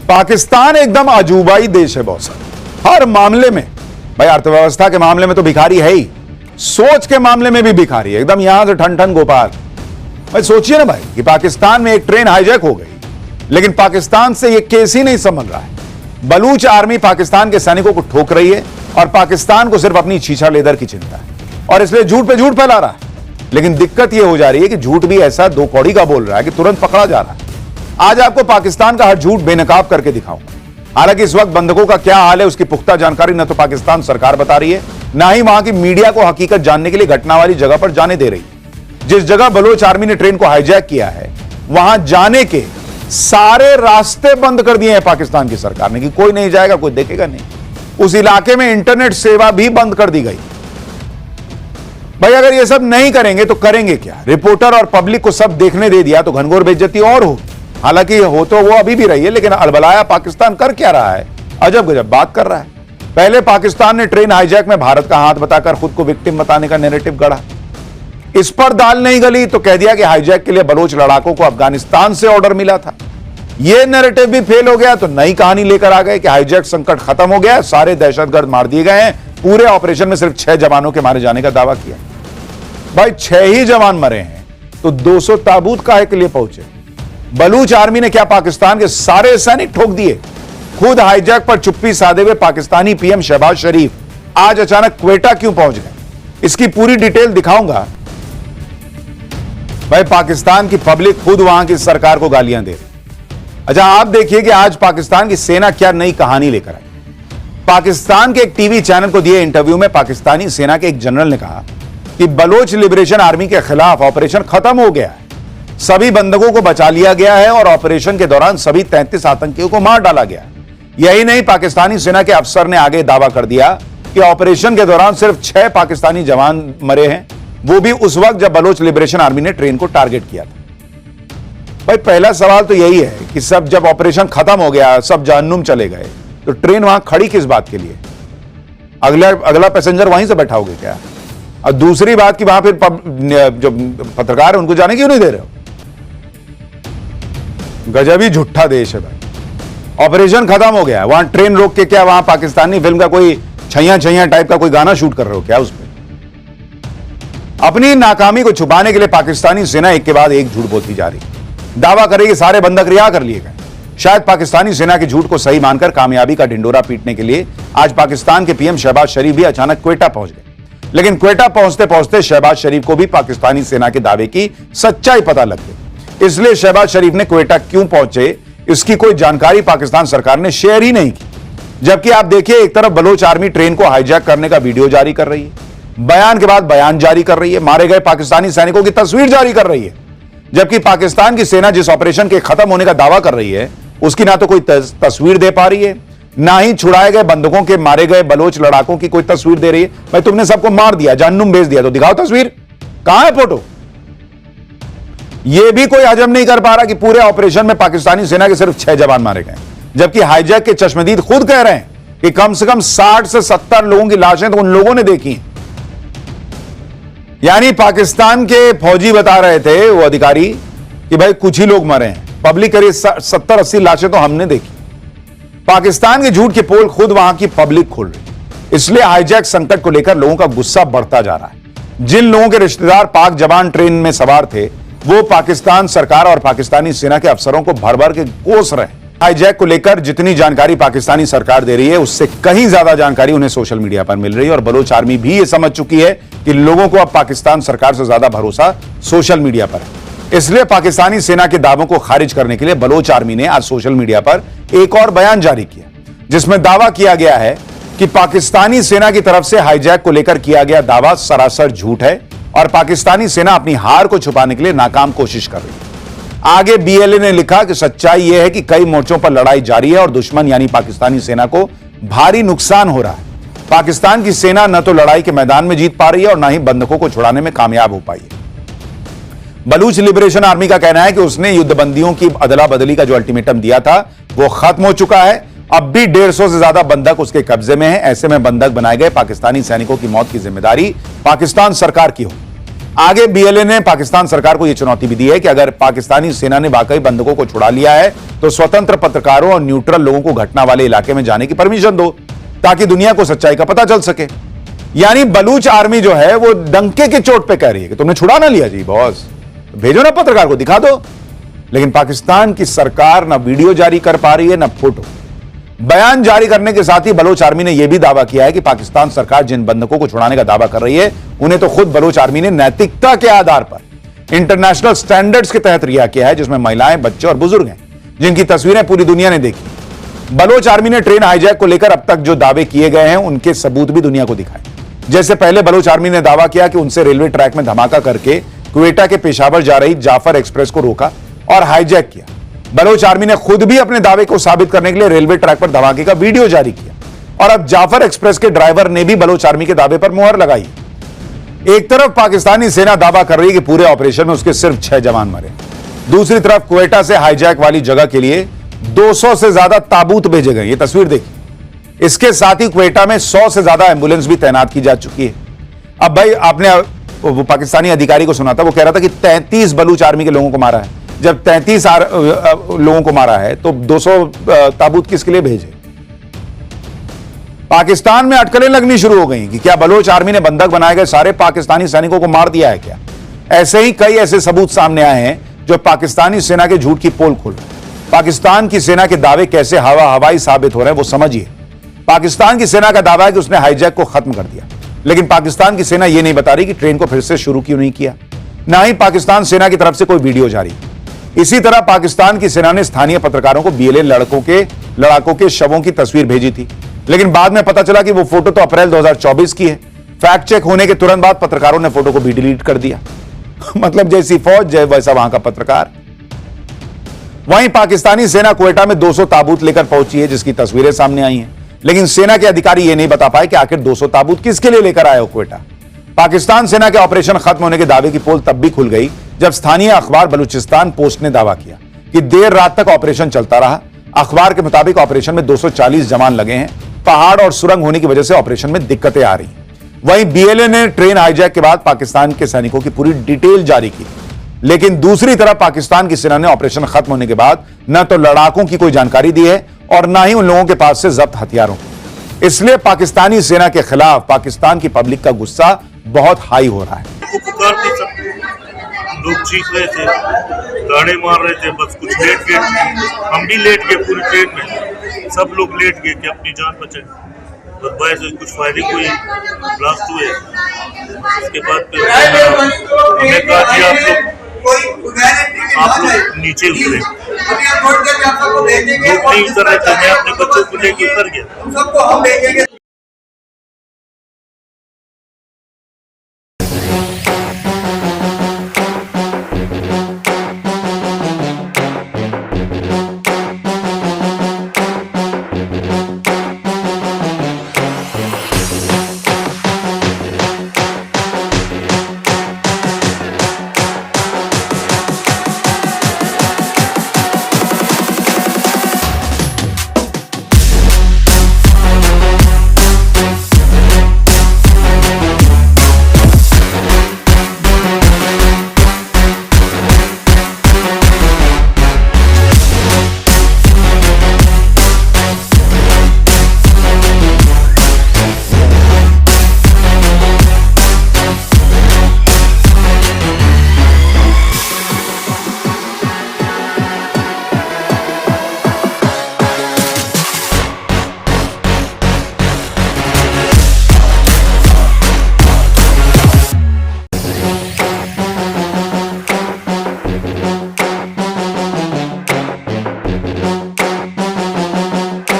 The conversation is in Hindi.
पाकिस्तान एकदम अजूबाई देश है बॉस, हर मामले में। भाई अर्थव्यवस्था के मामले में तो भिखारी है ही, सोच के मामले में भी भिखारी है, एकदम यहां से ठन ठन गोपाल। भाई सोचिए ना भाई कि पाकिस्तान में एक ट्रेन हाईजैक हो गई, लेकिन पाकिस्तान से यह केस ही नहीं संभल रहा है। बलूच आर्मी पाकिस्तान के सैनिकों को ठोक रही है और पाकिस्तान को सिर्फ अपनी छीछा लेदर की चिंता है, और इसलिए झूठ पे झूठ फैला रहा है। लेकिन दिक्कत यह हो जा रही है कि झूठ भी ऐसा दो कौड़ी का बोल रहा है कि तुरंत पकड़ा जा रहा है। आज आपको पाकिस्तान का हर झूठ बेनकाब करके दिखाऊंगा। हालांकि इस वक्त बंधकों का क्या हाल है उसकी पुख्ता जानकारी न तो पाकिस्तान सरकार बता रही है, ना ही वहां की मीडिया को हकीकत जानने के लिए घटना वाली जगह पर जाने दे रही है। जिस जगह बलोच आर्मी ने ट्रेन को हाईजैक किया है, वहां जाने के सारे रास्ते बंद कर दिए हैं पाकिस्तान की सरकार ने कि कोई नहीं जाएगा, कोई देखेगा नहीं। उस इलाके में इंटरनेट सेवा भी बंद कर दी गई। भाई अगर ये सब नहीं करेंगे तो करेंगे क्या? रिपोर्टर और पब्लिक को सब देखने दे दिया तो घनघोर बेइज्जती और होगी। हालांकि हो तो वो अभी भी रही है, लेकिन अलबलाया पाकिस्तान कर क्या रहा है? अजब गजब बात कर रहा है। पहले पाकिस्तान ने ट्रेन हाईजैक में भारत का हाथ बताकर खुद को विक्टिम बताने का नैरेटिव गढ़ा। इस पर दाल नहीं गली तो कह दिया कि हाईजैक के लिए बलोच लड़ाकों को अफगानिस्तान से ऑर्डर मिला था। यह नैरेटिव भी फेल हो गया तो नई कहानी लेकर आ गए कि हाईजैक संकट खत्म हो गया, सारे दहशतगर्द मार दिए गए हैं, पूरे ऑपरेशन में सिर्फ 6 जवानों के मारे जाने का दावा किया। भाई 6 ही जवान मरे हैं तो 200 ताबूत काहे के लिए पहुंचे? बलूच आर्मी ने क्या पाकिस्तान के सारे सैनिक ठोक दिए? खुद हाईजैक पर चुप्पी साधे हुए पाकिस्तानी पीएम शहबाज शरीफ आज अचानक क्वेटा क्यों पहुंच गए? इसकी पूरी डिटेल दिखाऊंगा। भाई पाकिस्तान की पब्लिक खुद वहां की सरकार को गालियां दे रही। अच्छा आप देखिए कि आज पाकिस्तान की सेना क्या नई कहानी लेकर आई। पाकिस्तान के एक टीवी चैनल को दिए इंटरव्यू में पाकिस्तानी सेना के एक जनरल ने कहा कि बलोच लिबरेशन आर्मी के खिलाफ ऑपरेशन खत्म हो गया है, सभी बंधकों को बचा लिया गया है और ऑपरेशन के दौरान सभी 33 आतंकियों को मार डाला गया। यही नहीं, पाकिस्तानी सेना के अफसर ने आगे दावा कर दिया कि ऑपरेशन के दौरान सिर्फ 6 पाकिस्तानी जवान मरे हैं, वो भी उस वक्त जब बलोच लिबरेशन आर्मी ने ट्रेन को टारगेट किया था। भाई पहला सवाल तो यही है कि सब जब ऑपरेशन खत्म हो गया, सब जहन्नुम चले गए, तो ट्रेन वहां खड़ी किस बात के लिए? अगला पैसेंजर वहीं से बैठाओगे क्या? और दूसरी बात कि वहां फिर जो पत्रकार है उनको जाने क्यों नहीं दे रहे हो? गजब ही झूठा देश है भाई। ऑपरेशन खत्म हो गया, वहां ट्रेन रोक के क्या वहां पाकिस्तानी फिल्म का कोई छैया छैया टाइप का कोई गाना शूट कर रहे हो क्या उसमें? अपनी नाकामी को छुपाने के लिए पाकिस्तानी सेना एक के बाद एक झूठ बोलती जा रही, दावा करेगी सारे बंधक रिहा कर लिए गए। शायद पाकिस्तानी सेना के झूठ को सही मानकर कामयाबी का ढिंडोरा पीटने के लिए आज पाकिस्तान के पीएम शहबाज शरीफ भी अचानक क्वेटा पहुंच गए। लेकिन क्वेटा पहुंचते पहुंचते शहबाज शरीफ को भी पाकिस्तानी सेना के दावे की सच्चाई पता लग गई। इसलिए शहबाज शरीफ ने क्वेटा क्यों पहुंचे इसकी कोई जानकारी पाकिस्तान सरकार ने शेयर ही नहीं की। जबकि आप देखिए, एक तरफ बलोच आर्मी ट्रेन को हाईजैक करने का वीडियो जारी कर रही है, बयान के बाद बयान जारी कर रही है, मारे गए पाकिस्तानी सैनिकों की तस्वीर जारी कर रही है। जबकि पाकिस्तान की सेना जिस ऑपरेशन के खत्म होने का दावा कर रही है उसकी ना तो कोई तस्वीर दे पा रही है, ना ही छुड़ाए गए बंधकों के मारे गए बलोच लड़ाकों की कोई तस्वीर दे रही है। भाई तुमने सबको मार दिया, जहन्नुम भेज दिया, तो दिखाओ तस्वीर, कहां है फोटो? यह भी कोई हजम नहीं कर पा रहा कि पूरे ऑपरेशन में पाकिस्तानी सेना के सिर्फ 6 जवान मारे गए, जबकि हाईजैक के चश्मदीद खुद कह रहे हैं कि कम से कम 60 से 70 लोगों की लाशें तो उन लोगों ने देखी हैं। यानी पाकिस्तान के फौजी बता रहे थे, वो अधिकारी, कि भाई कुछ ही लोग मरे हैं, पब्लिक कह रही 70-80 लाशें तो हमने देखी। पाकिस्तान के झूठ की पोल खुद वहां की पब्लिक खोल रही। इसलिए हाईजैक संकट को लेकर लोगों का गुस्सा बढ़ता जा रहा है। जिन लोगों के रिश्तेदार पाक जवान ट्रेन में सवार थे वो पाकिस्तान सरकार और पाकिस्तानी सेना के अफसरों को भर भर के कोस रहे हैं। हाईजैक को लेकर जितनी जानकारी पाकिस्तानी सरकार दे रही है उससे कहीं ज्यादा जानकारी उन्हें सोशल मीडिया पर मिल रही है, और बलोच आर्मी भी यह समझ चुकी है कि लोगों को अब पाकिस्तान सरकार से ज्यादा भरोसा सोशल मीडिया पर है। इसलिए पाकिस्तानी सेना के दावों को खारिज करने के लिए बलोच आर्मी ने आज सोशल मीडिया पर एक और बयान जारी किया, जिसमें दावा किया गया है कि पाकिस्तानी सेना की तरफ से हाईजैक को लेकर किया गया दावा सरासर झूठ है और पाकिस्तानी सेना अपनी हार को छुपाने के लिए नाकाम कोशिश कर रही है। आगे बीएलए ने लिखा कि सच्चाई यह है कि कई मोर्चों पर लड़ाई जारी है और दुश्मन यानी पाकिस्तानी सेना को भारी नुकसान हो रहा है। पाकिस्तान की सेना न तो लड़ाई के मैदान में जीत पा रही है और न ही बंधकों को छुड़ाने में कामयाब हो पाई है। बलूच लिबरेशन आर्मी का कहना है कि उसने युद्धबंदियों की अदला बदली का जो अल्टीमेटम दिया था वो खत्म हो चुका है। अब भी 150 से ज्यादा बंधक उसके कब्जे में है। ऐसे में बंधक बनाए गए पाकिस्तानी सैनिकों की मौत की जिम्मेदारी पाकिस्तान सरकार की हो। आगे बीएलए ने पाकिस्तान सरकार को यह चुनौती भी दी है कि अगर पाकिस्तानी सेना ने वाकई बंधकों को छुड़ा लिया है तो स्वतंत्र पत्रकारों और न्यूट्रल लोगों को घटना वाले इलाके में जाने की परमिशन दो ताकि दुनिया को सच्चाई का पता चल सके। यानी बलूच आर्मी जो है वो डंके के चोट पे कह रही है कि तुमने छुड़ा ना लिया जी बॉस, भेजो ना पत्रकार को, दिखा दो। लेकिन पाकिस्तान की सरकार ना वीडियो जारी कर पा रही है ना फोटो। बयान जारी करने के साथ ही बलोच आर्मी ने यह भी दावा किया है कि पाकिस्तान सरकार जिन बंधकों को छुड़ाने का दावा कर रही है उन्हें तो खुद बलोच आर्मी ने नैतिकता के आधार पर इंटरनेशनल स्टैंडर्ड्स के तहत रिहा किया है, जिसमें महिलाएं, बच्चे और बुजुर्ग हैं, जिनकी तस्वीरें पूरी दुनिया ने देखी। बलोच आर्मी ने ट्रेन हाईजैक को लेकर अब तक जो दावे किए गए हैं उनके सबूत भी दुनिया को दिखाए। जैसे पहले बलोच आर्मी ने दावा किया कि उनसे रेलवे ट्रैक में धमाका करके क्वेटा के पेशावर जा रही जाफर एक्सप्रेस को रोका और हाईजैक किया। बलोच आर्मी ने खुद भी अपने दावे को साबित करने के लिए रेलवे ट्रैक पर धमाके का वीडियो जारी किया और अब जाफर एक्सप्रेस के ड्राइवर ने भी बलोच आर्मी के दावे पर मुहर लगाई। एक तरफ पाकिस्तानी सेना दावा कर रही है कि पूरे ऑपरेशन में उसके सिर्फ 6 जवान मरे, दूसरी तरफ क्वेटा से हाईजैक वाली जगह के लिए 200 से ज्यादा ताबूत भेजे गए। ये तस्वीर देखिए। इसके साथ ही क्वेटा में 100 से ज्यादा एम्बुलेंस भी तैनात की जा चुकी है। अब भाई आपने वो पाकिस्तानी अधिकारी को सुना था, वो कह रहा था कि 33 बलूच आर्मी के लोगों को मारा है। जब 33 लोगों को मारा है तो 200 ताबूत किसके लिए भेजे? पाकिस्तान में अटकलें लगनी शुरू हो गई कि क्या बलोच आर्मी ने बंधक बनाए गए सारे पाकिस्तानी सैनिकों को मार दिया है क्या? ऐसे ही कई ऐसे सबूत सामने आए हैं जो पाकिस्तानी सेना के झूठ की पोल खोल रहे हैं। पाकिस्तान की सेना के दावे कैसे हवाई साबित हो रहे हैं वो समझिए। पाकिस्तान की सेना का दावा है कि उसने हाईजैक को खत्म कर दिया, लेकिन पाकिस्तान की सेना यह नहीं बता रही कि ट्रेन को फिर से शुरू क्यों नहीं किया। ना ही पाकिस्तान सेना की तरफ से कोई वीडियो जारी। इसी तरह पाकिस्तान की सेना ने स्थानीय पत्रकारों को बीएलए लड़ाकों के शवों की तस्वीर भेजी थी, लेकिन बाद में पता चला कि वो फोटो तो अप्रैल 2024 की है। फैक्ट चेक होने के तुरंत बाद पत्रकारों ने फोटो को भी डिलीट कर दिया। मतलब जैसी फौज वैसा वहां का पत्रकार। वहीं पाकिस्तानी सेना क्वेटा में 200 ताबूत लेकर पहुंची है, जिसकी तस्वीरें सामने आई हैं, लेकिन सेना के अधिकारी यह नहीं बता पाए कि आखिर 200 ताबूत किसके लिए लेकर आए हो क्वेटा। पाकिस्तान सेना के ऑपरेशन खत्म होने के दावे की पोल तब भी खुल गई जब स्थानीय अखबार बलूचिस्तान पोस्ट ने दावा किया कि देर रात तक ऑपरेशन चलता रहा। अखबार के मुताबिक ऑपरेशन में 240 जवान लगे हैं। पहाड़ और सुरंग होने की वजह से ऑपरेशन में दिक्कतें आ रही। वहीं बीएलए ने ट्रेन हाईजैक के बाद पाकिस्तान के सैनिकों की पूरी डिटेल जारी की, लेकिन दूसरी तरफ पाकिस्तान की सेना ने ऑपरेशन खत्म होने के बाद न तो लड़ाकों की कोई जानकारी दी है और न ही उन लोगों के पास से जब्त हथियारों की। इसलिए पाकिस्तानी सेना के खिलाफ पाकिस्तान की पब्लिक का गुस्सा बहुत हाई हो रहा है। लोग चीख रहे थे, गाड़े मार रहे थे, बस कुछ लेट गए। हम भी लेट गए, पूरी ट्रेन में सब लोग लेट गए कि अपनी जान बचाए। बस बाय से कुछ फायरिंग हुई, ब्लास्ट हुए। उसके बाद फिर हमने कहा कि आप लोग नीचे उतरे। लोग नहीं उतर रहे थे, मैं अपने बच्चों को लेके उतर गया।